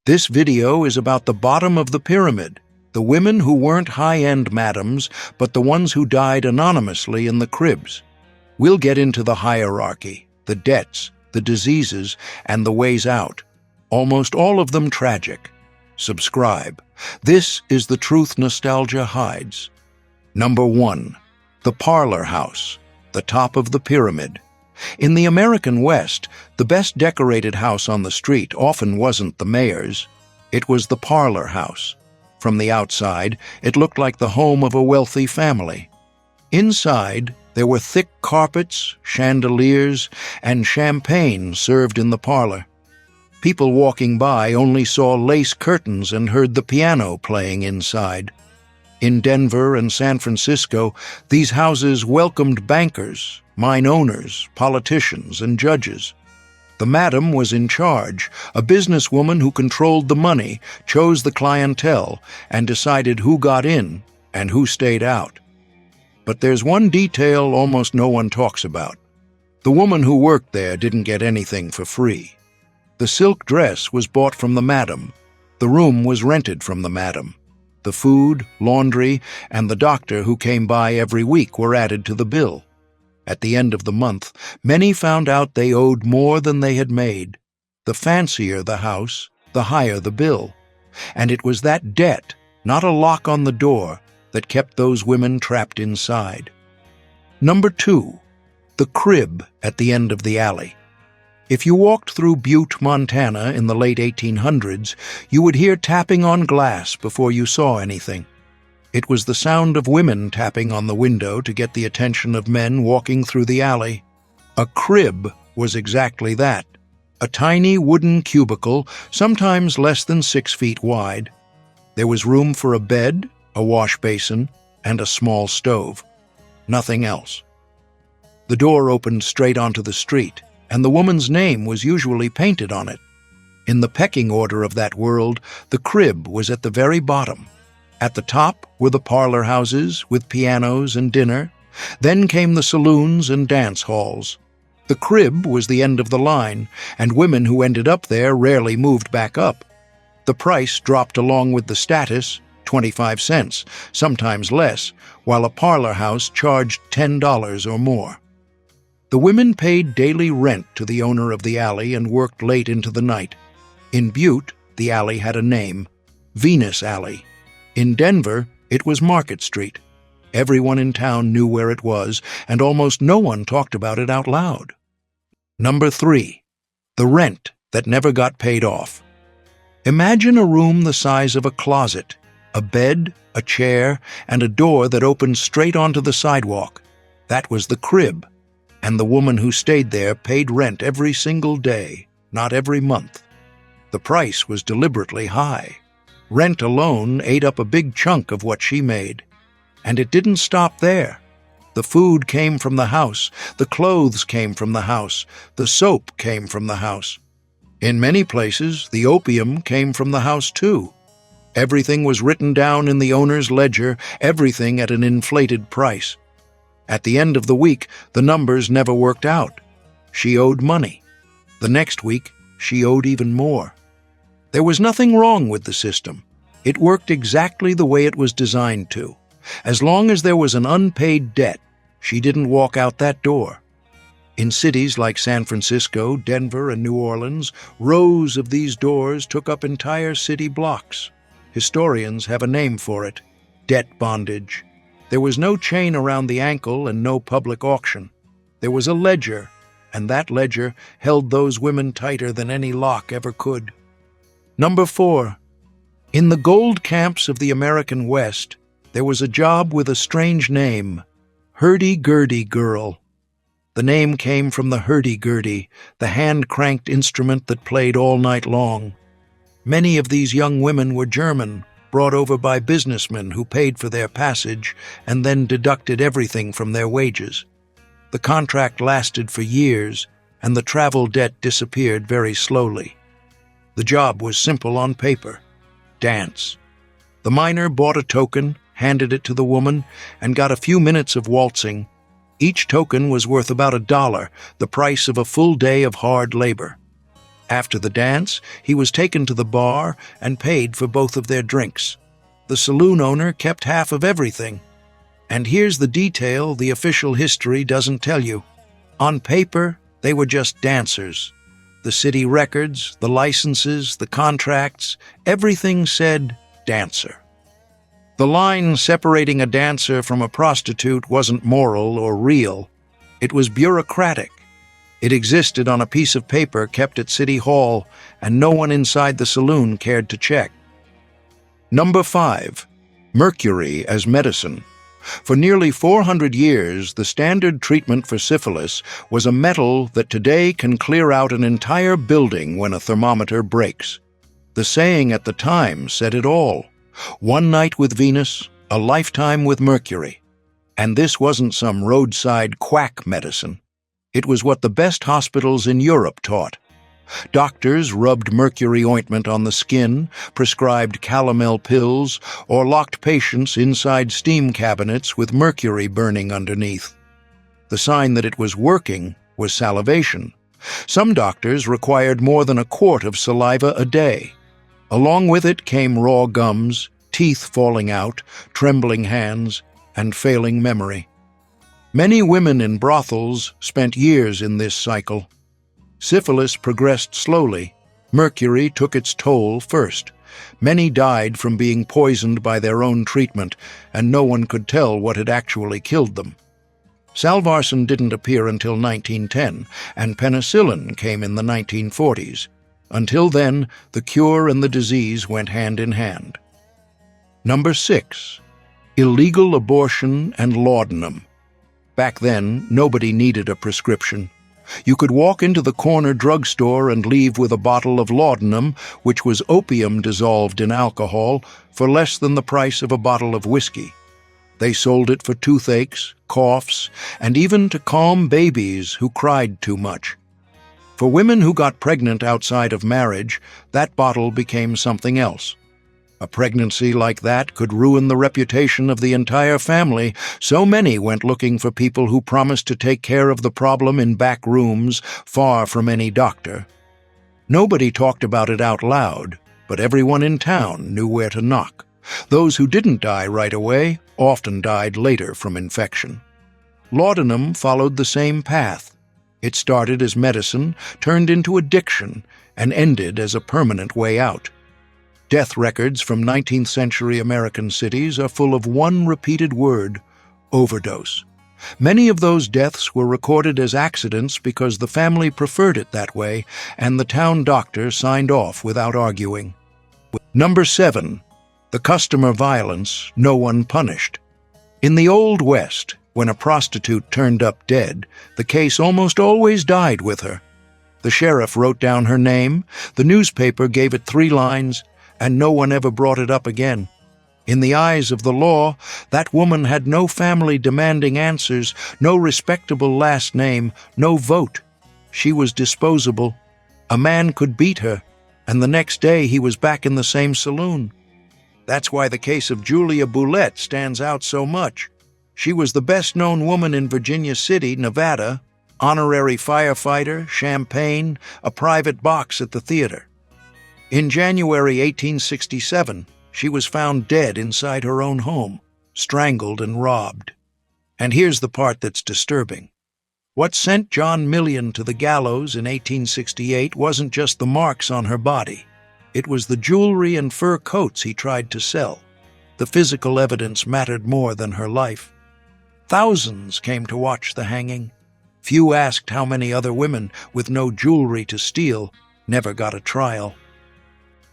This video is about the bottom of the pyramid, the women who weren't high-end madams, but the ones who died anonymously in the cribs. We'll get into the hierarchy, the debts, the diseases, and the ways out. Almost all of them tragic. Subscribe. This is the truth nostalgia hides. Number 1. The parlor house, the top of the pyramid. In the American West, the best decorated house on the street often wasn't the mayor's. It was the parlor house. From the outside, it looked like the home of a wealthy family. Inside, there were thick carpets, chandeliers, and champagne served in the parlor. People walking by only saw lace curtains and heard the piano playing inside. In Denver and San Francisco, these houses welcomed bankers, mine owners, politicians, and judges. The madam was in charge, a businesswoman who controlled the money, chose the clientele, and decided who got in and who stayed out. But there's one detail almost no one talks about. The woman who worked there didn't get anything for free. The silk dress was bought from the madam. The room was rented from the madam. The food, laundry, and the doctor who came by every week were added to the bill. At the end of the month, many found out they owed more than they had made. The fancier the house, the higher the bill. And it was that debt, not a lock on the door, that kept those women trapped inside. Number 2. The crib at the end of the alley. If you walked through Butte, Montana in the late 1800s, you would hear tapping on glass before you saw anything. It was the sound of women tapping on the window to get the attention of men walking through the alley. A crib was exactly that. A tiny wooden cubicle, sometimes less than 6 feet wide. There was room for a bed, a wash basin, and a small stove. Nothing else. The door opened straight onto the street, and the woman's name was usually painted on it. In the pecking order of that world, the crib was at the very bottom. At the top were the parlor houses with pianos and dinner. Then came the saloons and dance halls. The crib was the end of the line, and women who ended up there rarely moved back up. The price dropped along with the status, 25 cents, sometimes less, while a parlor house charged $10 or more. The women paid daily rent to the owner of the alley and worked late into the night. In Butte, the alley had a name, Venus Alley. In Denver, it was Market Street. Everyone in town knew where it was, and almost no one talked about it out loud. Number 3. The rent that never got paid off. Imagine a room the size of a closet, a bed, a chair, and a door that opened straight onto the sidewalk. That was the crib. And the woman who stayed there paid rent every single day, not every month. The price was deliberately high. Rent alone ate up a big chunk of what she made. And it didn't stop there. The food came from the house, the clothes came from the house, the soap came from the house. In many places, the opium came from the house too. Everything was written down in the owner's ledger, everything at an inflated price. At the end of the week, the numbers never worked out. She owed money. The next week, she owed even more. There was nothing wrong with the system. It worked exactly the way it was designed to. As long as there was an unpaid debt, she didn't walk out that door. In cities like San Francisco, Denver, and New Orleans, rows of these doors took up entire city blocks. Historians have a name for it: debt bondage. There was no chain around the ankle and no public auction. There was a ledger, and that ledger held those women tighter than any lock ever could. Number 4. In the gold camps of the American West, there was a job with a strange name, hurdy-gurdy girl. The name came from the hurdy-gurdy, the hand-cranked instrument that played all night long. Many of these young women were German, brought over by businessmen who paid for their passage and then deducted everything from their wages. The contract lasted for years, and the travel debt disappeared very slowly. The job was simple on paper: dance. The miner bought a token, handed it to the woman, and got a few minutes of waltzing. Each token was worth about $1, the price of a full day of hard labor. After the dance, he was taken to the bar and paid for both of their drinks. The saloon owner kept half of everything. And here's the detail the official history doesn't tell you. On paper, they were just dancers. The city records, the licenses, the contracts, everything said dancer. The line separating a dancer from a prostitute wasn't moral or real. It was bureaucratic. It existed on a piece of paper kept at City Hall, and no one inside the saloon cared to check. Number 5. Mercury as medicine. For nearly 400 years, the standard treatment for syphilis was a metal that today can clear out an entire building when a thermometer breaks. The saying at the time said it all. One night with Venus, a lifetime with Mercury. And this wasn't some roadside quack medicine. It was what the best hospitals in Europe taught. Doctors rubbed mercury ointment on the skin, prescribed calomel pills, or locked patients inside steam cabinets with mercury burning underneath. The sign that it was working was salivation. Some doctors required more than a quart of saliva a day. Along with it came raw gums, teeth falling out, trembling hands, and failing memory. Many women in brothels spent years in this cycle. Syphilis progressed slowly. Mercury took its toll first. Many died from being poisoned by their own treatment, and no one could tell what had actually killed them. Salvarsan didn't appear until 1910, and penicillin came in the 1940s. Until then, the cure and the disease went hand in hand. Number 6. Illegal abortion and laudanum. Back then, nobody needed a prescription. You could walk into the corner drugstore and leave with a bottle of laudanum, which was opium dissolved in alcohol, for less than the price of a bottle of whiskey. They sold it for toothaches, coughs, and even to calm babies who cried too much. For women who got pregnant outside of marriage, that bottle became something else. A pregnancy like that could ruin the reputation of the entire family, so many went looking for people who promised to take care of the problem in back rooms, far from any doctor. Nobody talked about it out loud, but everyone in town knew where to knock. Those who didn't die right away often died later from infection. Laudanum followed the same path. It started as medicine, turned into addiction, and ended as a permanent way out. Death records from 19th century American cities are full of one repeated word: overdose. Many of those deaths were recorded as accidents because the family preferred it that way, and the town doctor signed off without arguing. Number 7. The customer violence no one punished. In the Old West, when a prostitute turned up dead, the case almost always died with her. The sheriff wrote down her name, the newspaper gave it 3 lines, and no one ever brought it up again. In the eyes of the law, that woman had no family demanding answers, no respectable last name, no vote. She was disposable. A man could beat her, and the next day he was back in the same saloon. That's why the case of Julia Boulette stands out so much. She was the best-known woman in Virginia City, Nevada, honorary firefighter, champagne, a private box at the theater. In January 1867, she was found dead inside her own home, strangled and robbed. And here's the part that's disturbing. What sent John Million to the gallows in 1868 wasn't just the marks on her body. It was the jewelry and fur coats he tried to sell. The physical evidence mattered more than her life. Thousands came to watch the hanging. Few asked how many other women with no jewelry to steal never got a trial.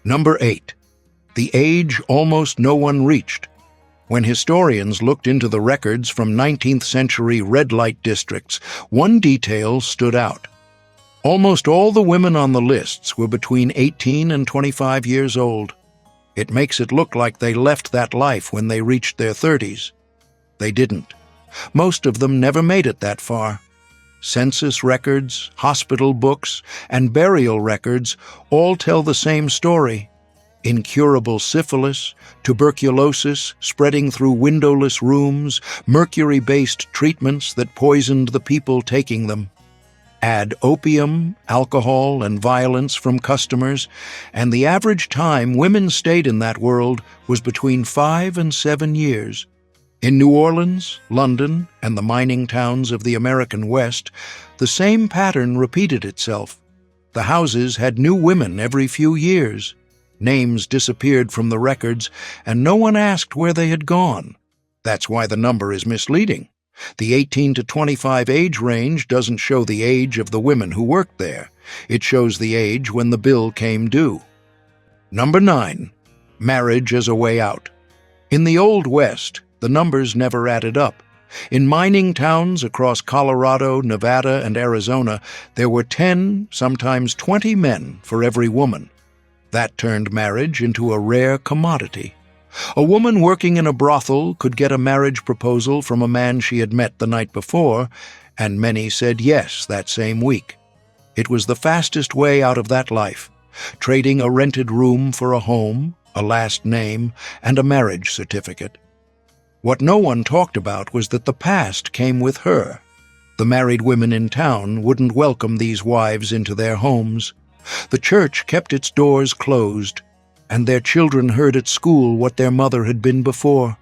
Number 8. The age almost no one reached. When historians looked into the records from 19th century red light districts, one detail stood out. Almost all the women on the lists were between 18 and 25 years old. It makes it look like they left that life when they reached their 30s. They didn't. Most of them never made it that far. Census records, hospital books, and burial records all tell the same story. Incurable syphilis, tuberculosis spreading through windowless rooms, mercury-based treatments that poisoned the people taking them. Add opium, alcohol, and violence from customers, and the average time women stayed in that world was between 5 and 7 years. In New Orleans, London, and the mining towns of the American West, the same pattern repeated itself. The houses had new women every few years. Names disappeared from the records, and no one asked where they had gone. That's why the number is misleading. The 18 to 25 age range doesn't show the age of the women who worked there. It shows the age when the bill came due. Number 9. Marriage as a way out. In the Old West, the numbers never added up. In mining towns across Colorado, Nevada, and Arizona, there were 10, sometimes 20 men for every woman. That turned marriage into a rare commodity. A woman working in a brothel could get a marriage proposal from a man she had met the night before, and many said yes that same week. It was the fastest way out of that life, trading a rented room for a home, a last name, and a marriage certificate. What no one talked about was that the past came with her. The married women in town wouldn't welcome these wives into their homes. The church kept its doors closed, and their children heard at school what their mother had been before.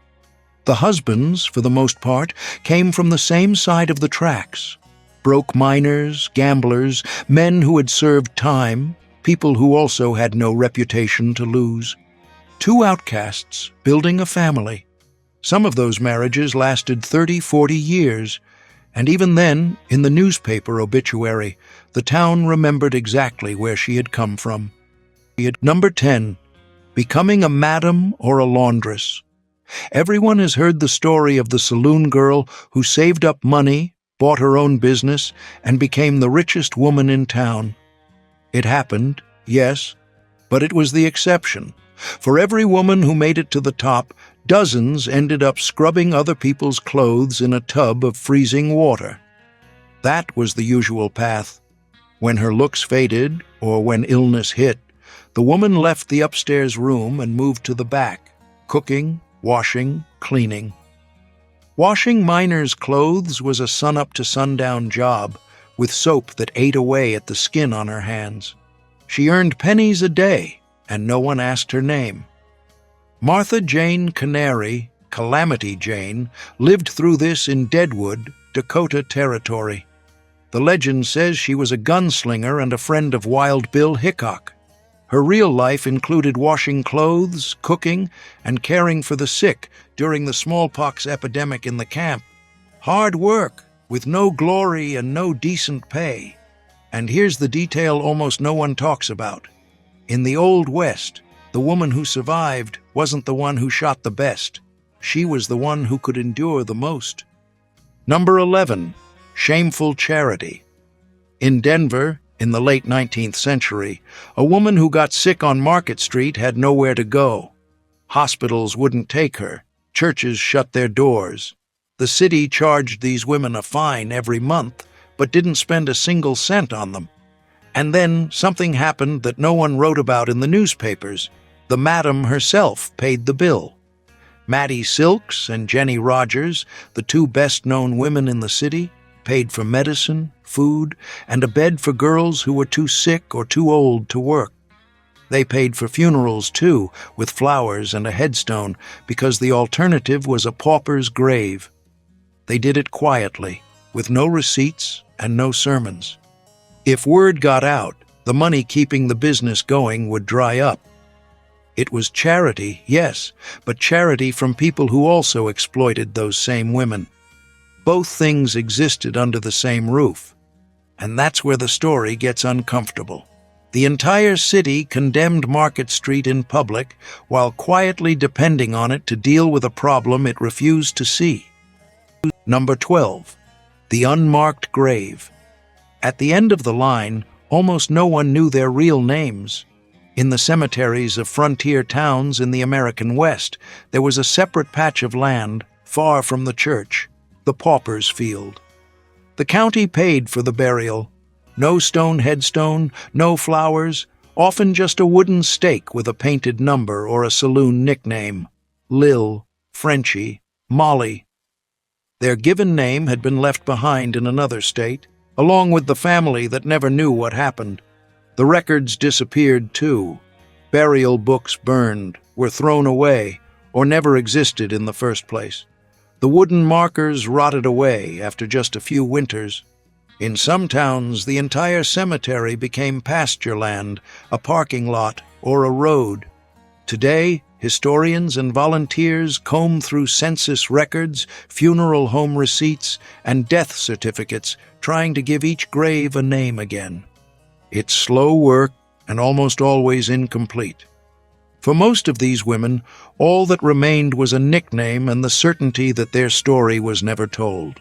The husbands, for the most part, came from the same side of the tracks. Broke miners, gamblers, men who had served time, people who also had no reputation to lose. Two outcasts building a family. Some of those marriages lasted 30, 40 years, and even then, in the newspaper obituary, the town remembered exactly where she had come from. Number 10. Becoming a madam or a laundress. Everyone has heard the story of the saloon girl who saved up money, bought her own business, and became the richest woman in town. It happened, yes, but it was the exception. For every woman who made it to the top, dozens ended up scrubbing other people's clothes in a tub of freezing water. That was the usual path. When her looks faded, or when illness hit, the woman left the upstairs room and moved to the back, cooking, washing, cleaning. Washing miners' clothes was a sun-up-to-sundown job, with soap that ate away at the skin on her hands. She earned pennies a day, and no one asked her name. Martha Jane Canary, Calamity Jane, lived through this in Deadwood, Dakota Territory. The legend says she was a gunslinger and a friend of Wild Bill Hickok. Her real life included washing clothes, cooking, and caring for the sick during the smallpox epidemic in the camp. Hard work, with no glory and no decent pay. And here's the detail almost no one talks about. In the Old West, the woman who survived wasn't the one who shot the best. She was the one who could endure the most. Number 11. Shameful charity. In Denver, in the late 19th century, a woman who got sick on Market Street had nowhere to go. Hospitals wouldn't take her. Churches shut their doors. The city charged these women a fine every month, but didn't spend a single cent on them. And then something happened that no one wrote about in the newspapers. The madam herself paid the bill. Mattie Silks and Jenny Rogers, the two best-known women in the city, paid for medicine, food, and a bed for girls who were too sick or too old to work. They paid for funerals, too, with flowers and a headstone, because the alternative was a pauper's grave. They did it quietly, with no receipts and no sermons. If word got out, the money keeping the business going would dry up. It was charity, yes, but charity from people who also exploited those same women. Both things existed under the same roof. And that's where the story gets uncomfortable. The entire city condemned Market Street in public while quietly depending on it to deal with a problem it refused to see. Number 12. The unmarked grave. At the end of the line, almost no one knew their real names. In the cemeteries of frontier towns in the American West, there was a separate patch of land, far from the church, the pauper's field. The county paid for the burial. No stone headstone, no flowers, often just a wooden stake with a painted number or a saloon nickname. Lil, Frenchie, Molly. Their given name had been left behind in another state, along with the family that never knew what happened. The records disappeared too. Burial books burned, were thrown away, or never existed in the first place. The wooden markers rotted away after just a few winters. In some towns, the entire cemetery became pasture land, a parking lot, or a road. Today, historians and volunteers comb through census records, funeral home receipts, and death certificates, trying to give each grave a name again. It's slow work and almost always incomplete. For most of these women, all that remained was a nickname and the certainty that their story was never told.